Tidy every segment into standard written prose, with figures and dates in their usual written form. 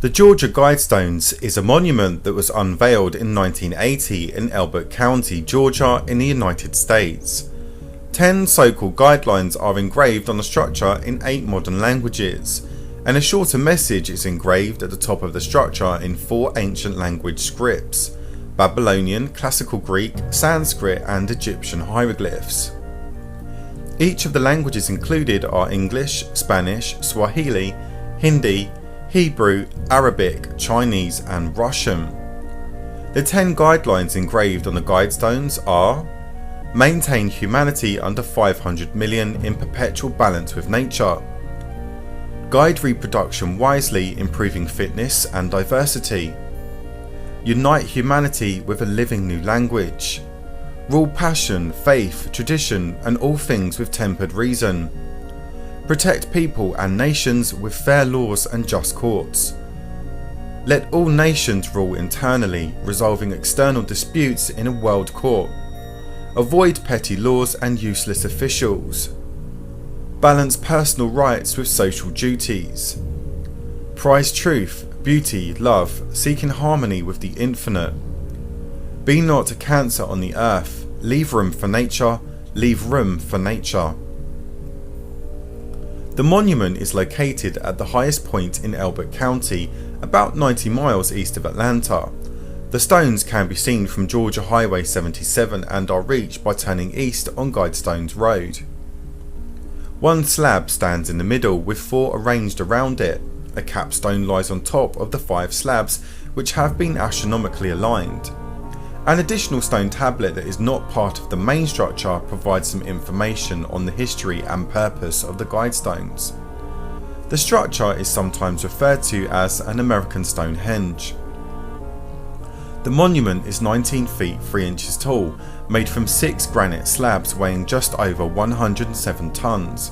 The Georgia Guidestones is a monument that was unveiled in 1980 in Elbert County, Georgia in the United States. 10 so-called guidelines are engraved on the structure in 8 modern languages, and a shorter message is engraved at the top of the structure in 4 ancient language scripts: Babylonian, Classical Greek, Sanskrit and Egyptian hieroglyphs. Each of the languages included are English, Spanish, Swahili, Hindi, Hebrew, Arabic, Chinese and Russian. The 10 guidelines engraved on the Guidestones are: maintain humanity under 500 million in perpetual balance with nature, guide reproduction wisely, improving fitness and diversity, unite humanity with a living new language, rule passion, faith, tradition and all things with tempered reason, protect people and nations with fair laws and just courts. Let all nations rule internally, resolving external disputes in a world court. Avoid petty laws and useless officials. Balance personal rights with social duties. Prize truth, beauty, love, seeking harmony with the infinite. Be not a cancer on the earth. Leave room for nature. Leave room for nature. The monument is located at the highest point in Elbert County, about 90 miles east of Atlanta. The stones can be seen from Georgia Highway 77 and are reached by turning east on Guidestones Road. One slab stands in the middle with 4 arranged around it. A capstone lies on top of the 5 slabs, which have been astronomically aligned. An additional stone tablet that is not part of the main structure provides some information on the history and purpose of the Guidestones. The structure is sometimes referred to as an American Stonehenge. The monument is 19 feet 3 inches tall, made from 6 granite slabs weighing just over 107 tons.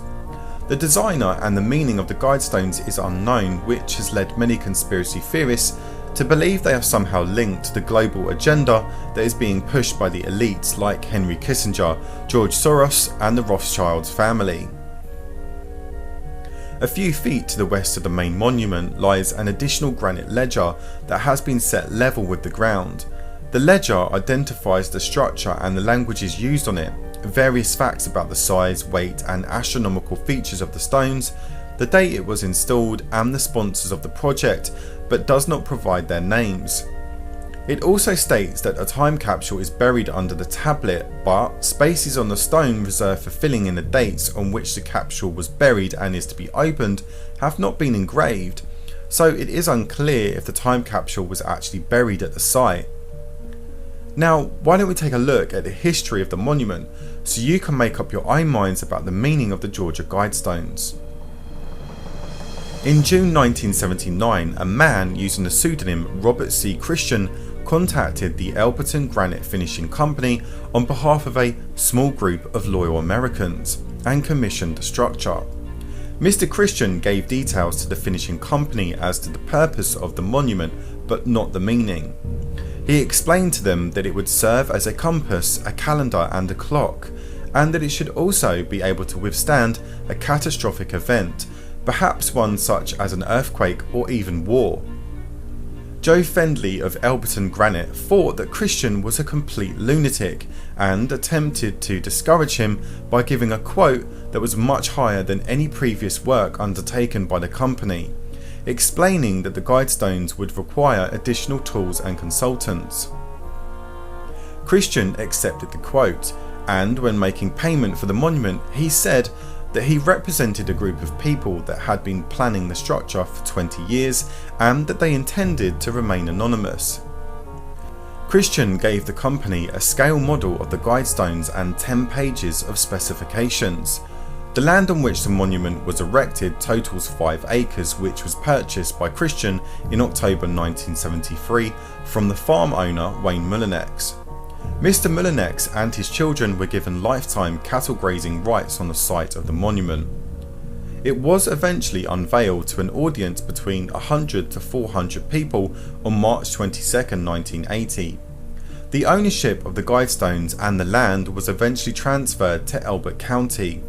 The designer and the meaning of the Guidestones is unknown, which has led many conspiracy theorists to believe they are somehow linked to the global agenda that is being pushed by the elites like Henry Kissinger, George Soros and the Rothschild family. A few feet to the west of the main monument lies an additional granite ledger that has been set level with the ground. The ledger identifies the structure and the languages used on it, various facts about the size, weight and astronomical features of the stones, the date it was installed and the sponsors of the project, but does not provide their names. It also states that a time capsule is buried under the tablet, but spaces on the stone reserved for filling in the dates on which the capsule was buried and is to be opened have not been engraved, so it is unclear if the time capsule was actually buried at the site. Now, why don't we take a look at the history of the monument so you can make up your own minds about the meaning of the Georgia Guidestones. In June 1979, a man using the pseudonym Robert C. Christian contacted the Elberton Granite Finishing Company on behalf of a small group of loyal Americans and commissioned the structure. Mr. Christian gave details to the finishing company as to the purpose of the monument, but not the meaning. He explained to them that it would serve as a compass, a calendar and a clock, and that it should also be able to withstand a catastrophic event, perhaps one such as an earthquake or even war. Joe Fendley of Elberton Granite thought that Christian was a complete lunatic and attempted to discourage him by giving a quote that was much higher than any previous work undertaken by the company, explaining that the Guidestones would require additional tools and consultants. Christian accepted the quote, and when making payment for the monument he said that he represented a group of people that had been planning the structure for 20 years and that they intended to remain anonymous. Christian gave the company a scale model of the Guidestones and 10 pages of specifications. The land on which the monument was erected totals 5 acres, which was purchased by Christian in October 1973 from the farm owner Wayne Mullinex. Mr. Mullinex and his children were given lifetime cattle grazing rights on the site of the monument. It was eventually unveiled to an audience between 100 to 400 people on March 22, 1980. The ownership of the Guidestones and the land was eventually transferred to Elbert County.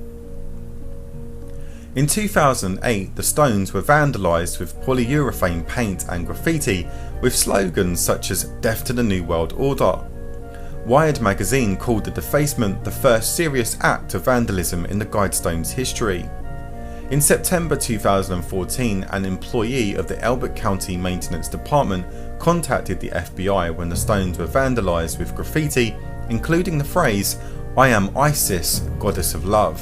In 2008, the stones were vandalised with polyurethane paint and graffiti with slogans such as "Death to the New World Order." Wired magazine called the defacement the first serious act of vandalism in the Guidestones' history. In September 2014, an employee of the Elbert County Maintenance Department contacted the FBI when the stones were vandalised with graffiti, including the phrase, "I am Isis, goddess of love."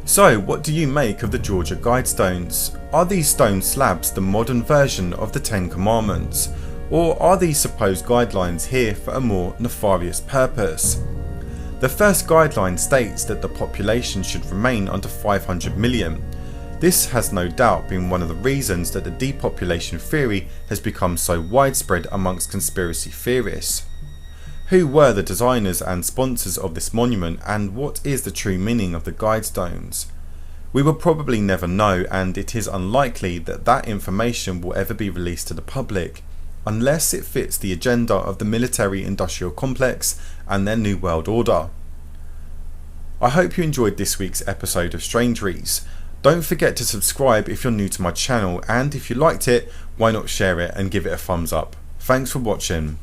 So, what do you make of the Georgia Guidestones? Are these stone slabs the modern version of the Ten Commandments? Or are these supposed guidelines here for a more nefarious purpose? The first guideline states that the population should remain under 500 million. This has no doubt been one of the reasons that the depopulation theory has become so widespread amongst conspiracy theorists. Who were the designers and sponsors of this monument, and what is the true meaning of the Guidestones? We will probably never know, and it is unlikely that that information will ever be released to the public, unless it fits the agenda of the military-industrial complex and their New World Order. I hope you enjoyed this week's episode of Strangeries. Don't forget to subscribe if you're new to my channel, and if you liked it, why not share it and give it a thumbs up. Thanks for watching.